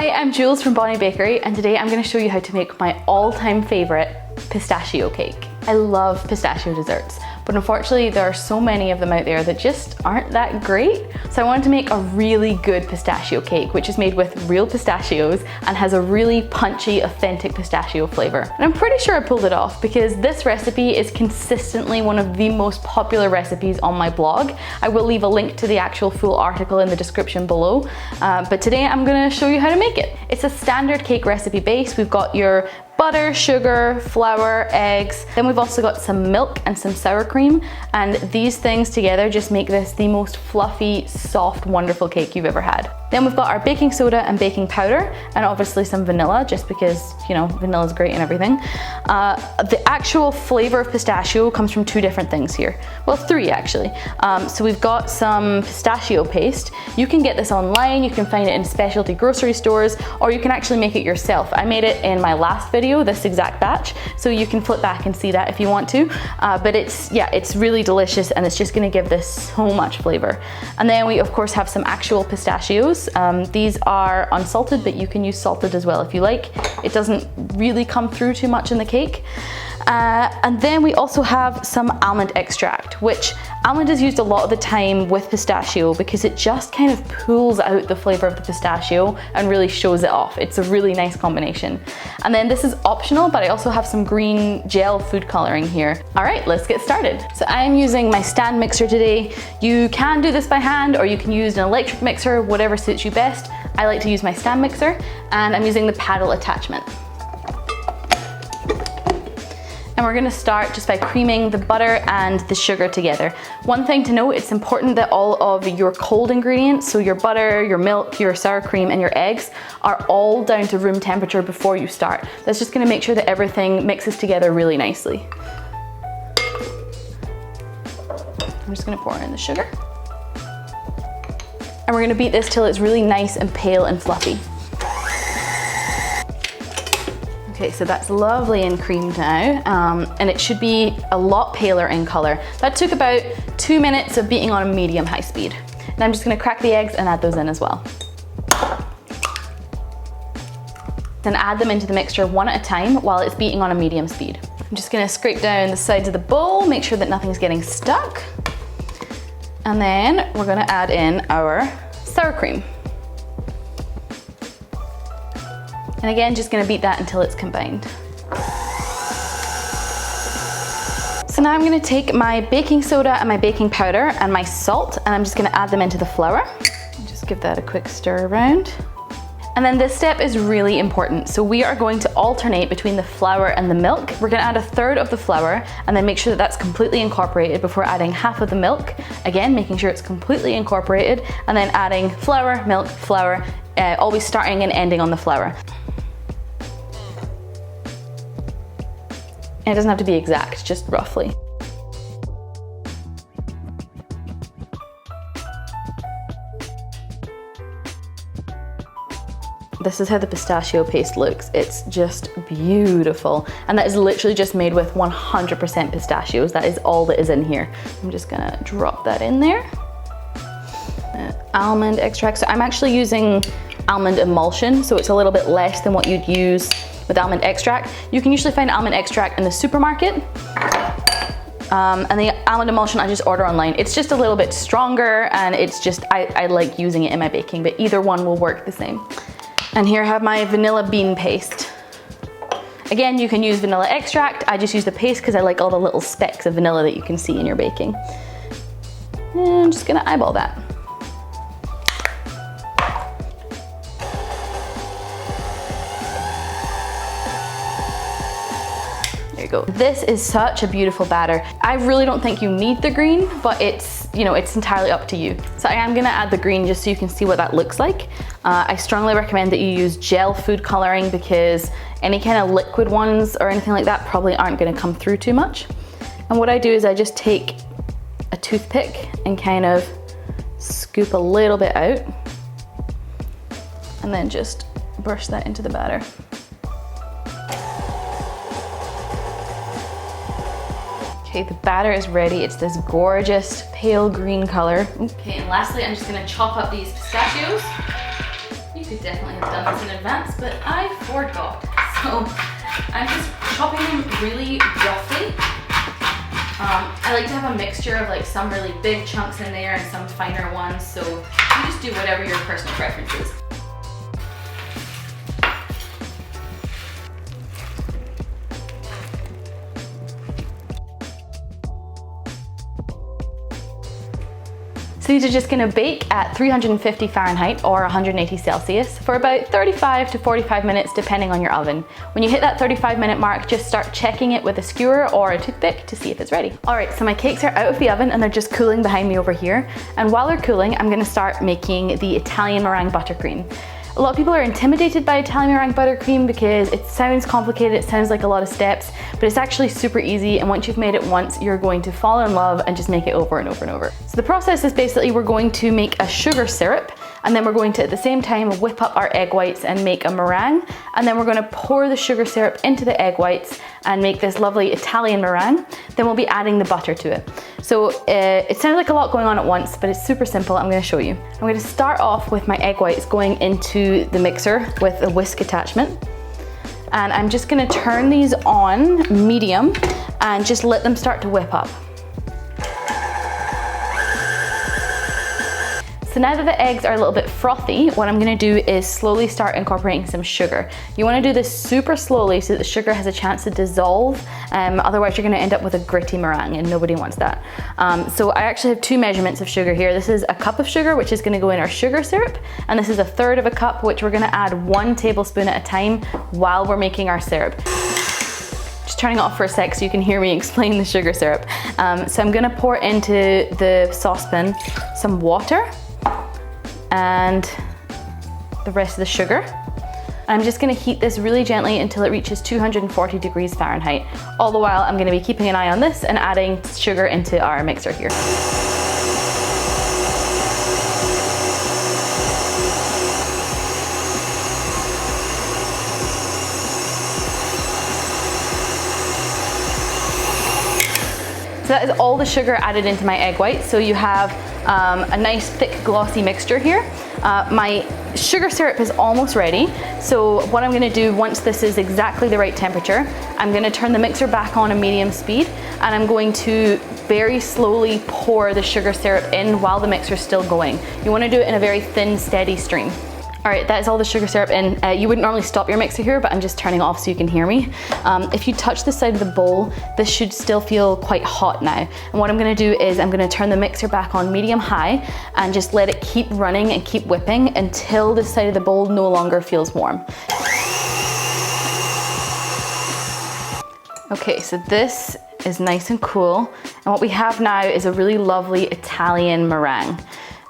Hi, I'm Jules from Bonni Bakery, and today I'm going to show you how to make my all-time favorite pistachio cake. I love pistachio desserts, but unfortunately there are so many of them out there that just aren't that great. So I wanted to make a really good pistachio cake, which is made with real pistachios and has a really punchy, authentic pistachio flavor. And I'm pretty sure I pulled it off because this recipe is consistently one of the most popular recipes on my blog. I will leave a link to the actual full article in the description below, but today I'm gonna show you how to make it. It's a standard cake recipe base. We've got your butter, sugar, flour, eggs. Then we've also got some milk and some sour cream, and these things together just make this the most fluffy, soft, wonderful cake you've ever had. Then we've got our baking soda and baking powder, and obviously some vanilla, just because, you know, vanilla is great and everything. The actual flavor of pistachio comes from two different things here. Well, three actually. So we've got some pistachio paste. You can get this online, you can find it in specialty grocery stores, or you can actually make it yourself. I made it in my last video, this exact batch, so you can flip back and see that if you want to. But it's really delicious, and it's just gonna give this so much flavor. And then we of course have some actual pistachios. These are unsalted, but you can use salted as well if you like. It doesn't really come through too much in the cake. And then we also have some almond extract, which almond is used a lot of the time with pistachio because it just kind of pulls out the flavor of the pistachio and really shows it off. It's a really nice combination. And then this is optional, but I also have some green gel food coloring here. All right, let's get started. So I am using my stand mixer today. You can do this by hand, or you can use an electric mixer, whatever suits you best. I like to use my stand mixer, and I'm using the paddle attachment. And we're gonna start just by creaming the butter and the sugar together. One thing to note, it's important that all of your cold ingredients, so your butter, your milk, your sour cream, and your eggs, are all down to room temperature before you start. That's just gonna make sure that everything mixes together really nicely. I'm just gonna pour in the sugar. And we're gonna beat this till it's really nice and pale and fluffy. Okay, so that's lovely and creamed now, and it should be a lot paler in color. That took about 2 minutes of beating on a medium-high speed. And I'm just gonna crack the eggs and add those in as well. Then add them into the mixture one at a time while it's beating on a medium speed. I'm just gonna scrape down the sides of the bowl, make sure that nothing's getting stuck. And then we're gonna add in our sour cream. And again, just gonna beat that until it's combined. So now I'm gonna take my baking soda and my baking powder and my salt, and I'm just gonna add them into the flour. Just give that a quick stir around. And then this step is really important. So we are going to alternate between the flour and the milk. We're gonna add a third of the flour and then make sure that that's completely incorporated before adding half of the milk. Again, making sure it's completely incorporated, and then adding flour, milk, flour, always starting and ending on the flour. And it doesn't have to be exact, just roughly. This is how the pistachio paste looks. It's just beautiful. And that is literally just made with 100% pistachios. That is all that is in here. I'm just gonna drop that in there. Almond extract. So I'm actually using almond emulsion, so it's a little bit less than what you'd use with almond extract. You can usually find almond extract in the supermarket. And the almond emulsion I just order online. It's just a little bit stronger, and it's just, I like using it in my baking, but either one will work the same. And here I have my vanilla bean paste. Again, you can use vanilla extract. I just use the paste because I like all the little specks of vanilla that you can see in your baking. And I'm just gonna eyeball that. There you go. This is such a beautiful batter. I really don't think you need the green, but it's, you know, it's entirely up to you. So I am gonna add the green just so you can see what that looks like. I strongly recommend that you use gel food coloring because any kind of liquid ones or anything like that probably aren't gonna come through too much. And what I do is I just take a toothpick and kind of scoop a little bit out and then just brush that into the batter. Okay, the batter is ready. It's this gorgeous pale green color. Okay, and lastly, I'm just gonna chop up these pistachios. You Could definitely have done this in advance, but I forgot. So I'm just chopping them really roughly. I like to have a mixture of like some really big chunks in there and some finer ones, so you just do whatever your personal preference is. So these are just gonna bake at 350 Fahrenheit or 180 Celsius for about 35 to 45 minutes depending on your oven. When you hit that 35-minute mark, just start checking it with a skewer or a toothpick to see if it's ready. All right, so my cakes are out of the oven and they're just cooling behind me over here. And while they're cooling, I'm gonna start making the Italian meringue buttercream. A lot of people are intimidated by Italian meringue buttercream because it sounds complicated, it sounds like a lot of steps, but it's actually super easy, and once you've made it once, you're going to fall in love and just make it over and over and over. So the process is basically we're going to make a sugar syrup, and then we're going to at the same time whip up our egg whites and make a meringue, and then we're going to pour the sugar syrup into the egg whites and make this lovely Italian meringue. Then we'll be adding the butter to it. So it sounds like a lot going on at once, but it's super simple. I'm going to show you. I'm going to start off with my egg whites going into the mixer with a whisk attachment. And I'm just going to turn these on medium and just let them start to whip up. So now that the eggs are a little bit frothy, what I'm gonna do is slowly start incorporating some sugar. You wanna do this super slowly so that the sugar has a chance to dissolve, otherwise you're gonna end up with a gritty meringue and nobody wants that. So I actually have two measurements of sugar here. This is a cup of sugar, which is gonna go in our sugar syrup, and this is 1/3 of a cup, which we're gonna add 1 tablespoon at a time while we're making our syrup. Just turning it off for a sec so you can hear me explain the sugar syrup. So I'm gonna pour into the saucepan some water and the rest of the sugar. I'm just gonna heat this really gently until it reaches 240 degrees Fahrenheit. All the while, I'm gonna be keeping an eye on this and adding sugar into our mixer here. So that is all the sugar added into my egg whites. So you have a nice thick glossy mixture here. My sugar syrup is almost ready. So what I'm gonna do once this is exactly the right temperature, I'm gonna turn the mixer back on a medium speed, and I'm going to very slowly pour the sugar syrup in while the mixer is still going. You wanna do it in a very thin, steady stream. All right, that is all the sugar syrup in. You wouldn't normally stop your mixer here, but I'm just turning it off so you can hear me. If you touch the side of the bowl, this should still feel quite hot now. And what I'm gonna do is I'm gonna turn the mixer back on medium-high and just let it keep running and keep whipping until the side of the bowl no longer feels warm. Okay, so this is nice and cool. And what we have now is a really lovely Italian meringue.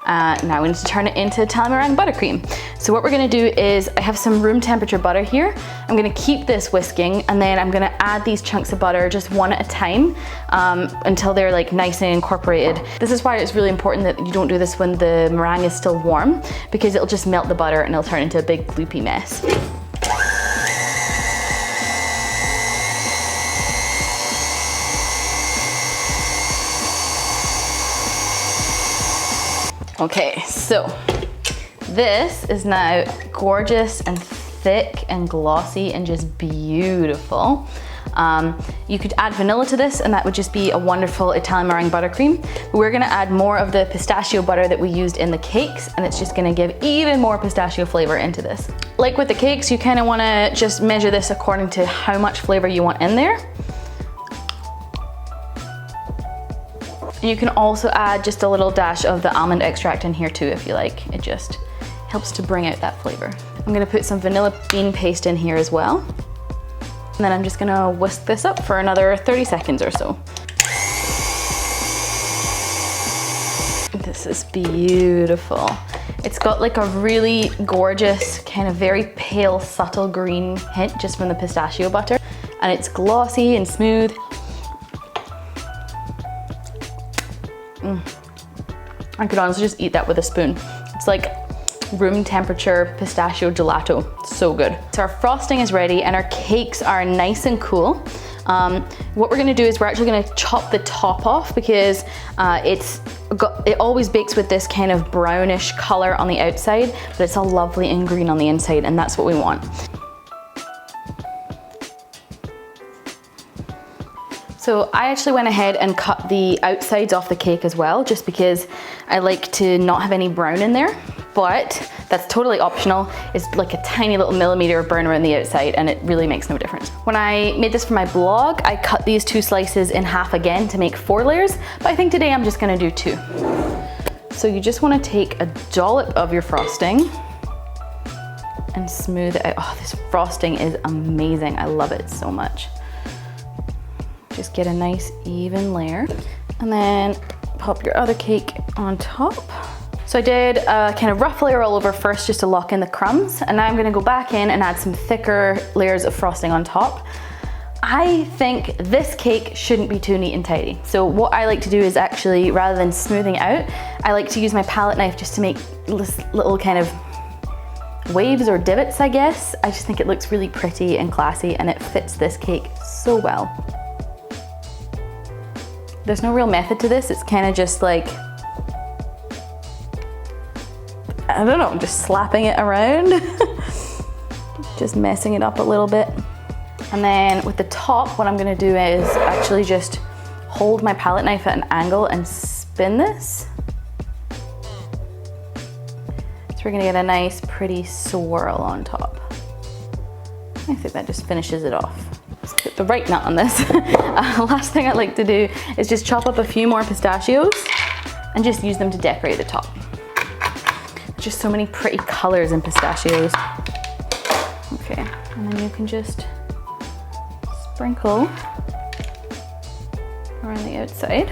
Now we need to turn it into Italian meringue buttercream. So what we're gonna do is, I have some room temperature butter here. I'm gonna keep this whisking, and then I'm gonna add these chunks of butter just one at a time until they're like nice and incorporated. This is why it's really important that you don't do this when the meringue is still warm, because it'll just melt the butter and it'll turn into a big gloopy mess. Okay, so this is now gorgeous and thick and glossy and just beautiful. You could add vanilla to this and that would just be a wonderful Italian meringue buttercream. We're gonna add more of the pistachio butter that we used in the cakes, and it's just gonna give even more pistachio flavor into this. Like with the cakes, you kinda wanna just measure this according to how much flavor you want in there. And you can also add just a little dash of the almond extract in here too if you like. It just helps to bring out that flavor. I'm gonna put some vanilla bean paste in here as well. And then I'm just gonna whisk this up for another 30 seconds or so. This is beautiful. It's got like a really gorgeous, kind of very pale, subtle green hint just from the pistachio butter. And it's glossy and smooth. I could honestly just eat that with a spoon. It's like room temperature pistachio gelato. So good. So our frosting is ready and our cakes are nice and cool. What we're gonna do is we're actually gonna chop the top off because it always bakes with this kind of brownish color on the outside, but it's all lovely and green on the inside, and that's what we want. So I actually went ahead and cut the outsides off the cake as well, just because I like to not have any brown in there, but that's totally optional. It's like a tiny little millimeter of brown around the outside, and it really makes no difference. When I made this for my blog, I cut these 2 slices in half again to make 4 layers, but I think today I'm just gonna do 2. So you just wanna take a dollop of your frosting and smooth it out. Oh, this frosting is amazing. I love it so much. Just get a nice even layer and then pop your other cake on top. So I did a kind of rough layer all over first just to lock in the crumbs, and now I'm gonna go back in and add some thicker layers of frosting on top. I think this cake shouldn't be too neat and tidy. So what I like to do is actually, rather than smoothing out, I like to use my palette knife just to make little kind of waves or divots, I guess. I just think it looks really pretty and classy, and it fits this cake so well. There's no real method to this. It's kind of just like, I don't know, just slapping it around. Just messing it up a little bit. And then with the top, what I'm gonna do is actually just hold my palette knife at an angle and spin this. So we're gonna get a nice pretty swirl on top. I think that just finishes it off. Let's put the right nut on this. Last thing I like to do is just chop up a few more pistachios and just use them to decorate the top. Just so many pretty colors in pistachios. Okay, and then you can just sprinkle around the outside.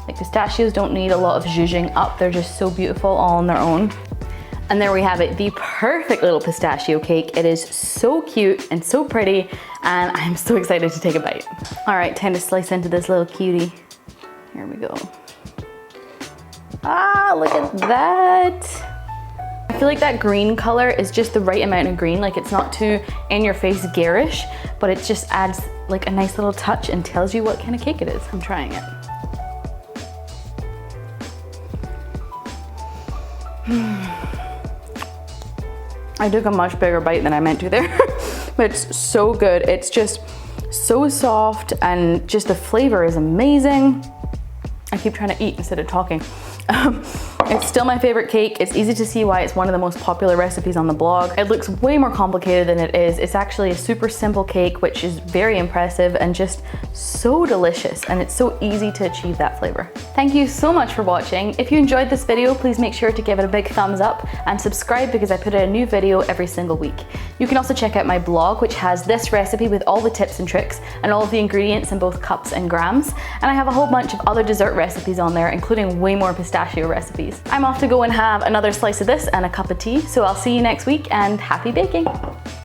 Like, pistachios don't need a lot of zhuzhing up. They're just so beautiful all on their own. And there we have it, the perfect little pistachio cake. It is so cute and so pretty, and I'm so excited to take a bite. All right, time to slice into this little cutie. Here we go. Ah, look at that. I feel like that green color is just the right amount of green. Like, it's not too in your face garish, but it just adds like a nice little touch and tells you what kind of cake it is. I'm trying it. I took a much bigger bite than I meant to there, but it's so good. It's just so soft, and just the flavor is amazing. I keep trying to eat instead of talking. It's still my favorite cake. It's easy to see why it's one of the most popular recipes on the blog. It looks way more complicated than it is. It's actually a super simple cake, which is very impressive and just so delicious, and it's so easy to achieve that flavor. Thank you so much for watching. If you enjoyed this video, please make sure to give it a big thumbs up and subscribe, because I put out a new video every single week. You can also check out my blog, which has this recipe with all the tips and tricks and all of the ingredients in both cups and grams. And I have a whole bunch of other dessert recipes on there, including way more pistachio recipes. I'm off to go and have another slice of this and a cup of tea, so I'll see you next week, and happy baking!